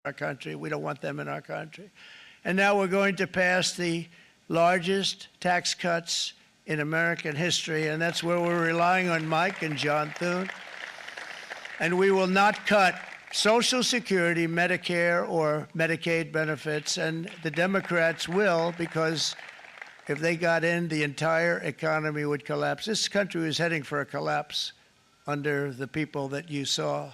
our country. We don't want them in our country. And now we're going to pass the largest tax cuts in American history, and that's where we're relying on Mike and John Thune. And we will not cut Social Security, Medicare, or Medicaid benefits, and the Democrats will, because if they got in, the entire economy would collapse. This country was heading for a collapse under the people that you saw.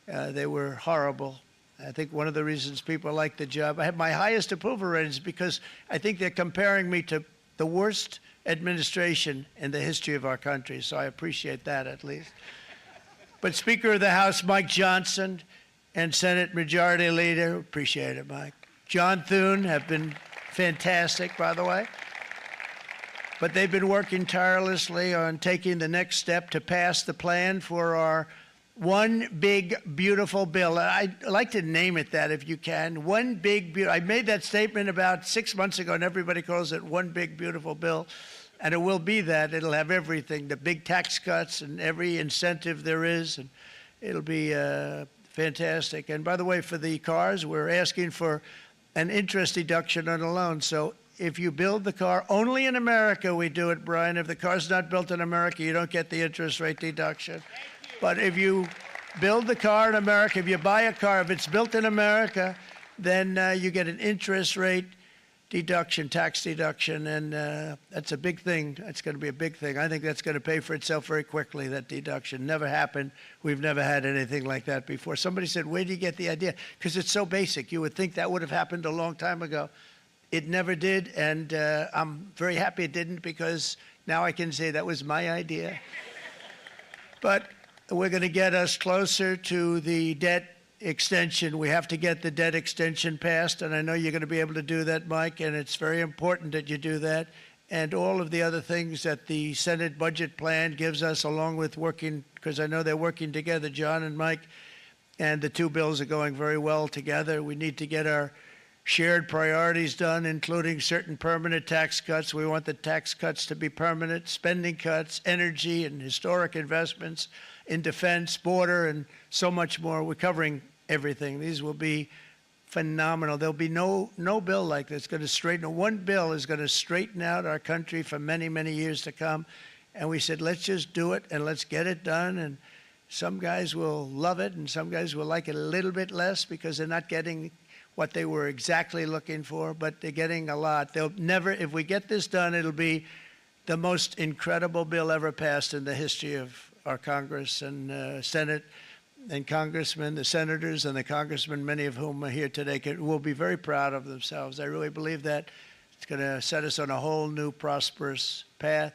They were horrible. I think one of the reasons people like the job, I have my highest approval ratings because I think they're comparing me to the worst administration in the history of our country, so I appreciate that at least. But Speaker of the House Mike Johnson and Senate Majority Leader, appreciate it, Mike, John Thune have been fantastic, by the way. But they've been working tirelessly on taking the next step to pass the plan for our one big, beautiful bill. I'd like to name it that if you can. One big, beautiful. I made that statement about 6 months ago, and everybody calls it one big, beautiful bill. And it will be that. It'll have everything, the big tax cuts and every incentive there is. And it'll be fantastic. And by the way, for the cars, we're asking for an interest deduction on a loan. So if you build the car, only in America we do it, Brian. If the car's not built in America, you don't get the interest rate deduction. But if you build the car in America, if you buy a car, if it's built in America, then you get an interest rate deduction, tax deduction, and that's a big thing. That's going to be a big thing. I think that's going to pay for itself very quickly, that deduction. Never happened. We've never had anything like that before. Somebody said, where do you get the idea? Because it's so basic. You would think that would have happened a long time ago. It never did, and I'm very happy it didn't, because now I can say that was my idea. But we're going to get us closer to the debt extension. We have to get the debt extension passed, and I know you're going to be able to do that, Mike, and it's very important that you do that. And all of the other things that the Senate budget plan gives us, along with working, because I know they're working together, John and Mike, and the two bills are going very well together. We need to get our shared priorities done, including certain permanent tax cuts. We want the tax cuts to be permanent, spending cuts, energy and historic investments in defense, border, and so much more. We're covering everything. These will be phenomenal. There'll be no bill like this going to straighten. One bill is going to straighten out our country for many, many years to come. And we said, let's just do it and let's get it done. And some guys will love it and some guys will like it a little bit less because they're not getting what they were exactly looking for, but they're getting a lot. They'll never, if we get this done, it'll be the most incredible bill ever passed in the history of our Congress and Senate and congressmen, the senators and the congressmen, many of whom are here today, will be very proud of themselves. I really believe that it's going to set us on a whole new prosperous path.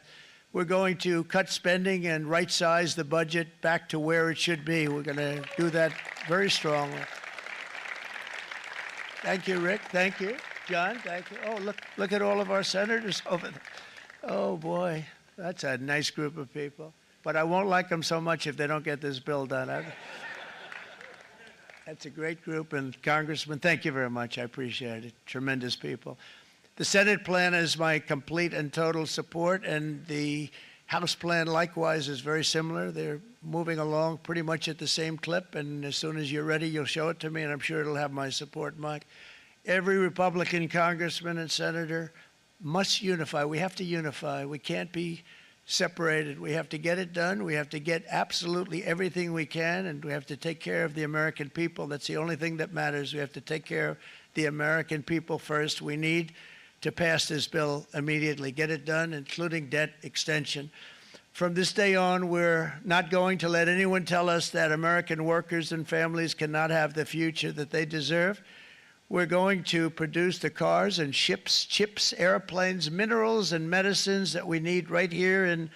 We're going to cut spending and right-size the budget back to where it should be. We're going to do that very strongly. Thank you, Rick. Thank you. John, thank you. Oh, look at all of our senators over there. Oh, boy, that's a nice group of people. But I won't like them so much if they don't get this bill done. That's a great group. And Congressman, thank you very much. I appreciate it. Tremendous people. The Senate plan has my complete and total support, and the House plan likewise is very similar. They're moving along pretty much at the same clip, and as soon as you're ready, you'll show it to me, and I'm sure it'll have my support, Mike. Every Republican congressman and senator must unify. We have to unify. We can't be separated. We have to get it done. We have to get absolutely everything we can, and we have to take care of the American people. That's the only thing that matters. We have to take care of the American people first. We need to pass this bill immediately, get it done, including debt extension. From this day on, we're not going to let anyone tell us that American workers and families cannot have the future that they deserve. We're going to produce the cars and ships, chips, airplanes, minerals, and medicines that we need right here in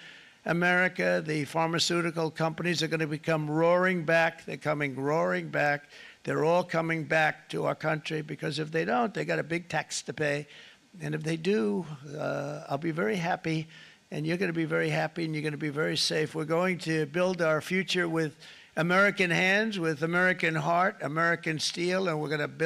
America. The pharmaceutical companies are going to become roaring back. They're coming roaring back. They're all coming back to our country because if they don't, they got a big tax to pay. And if they do, I'll be very happy, and you're going to be very happy, and you're going to be very safe. We're going to build our future with American hands, with American heart, American steel, and we're going to build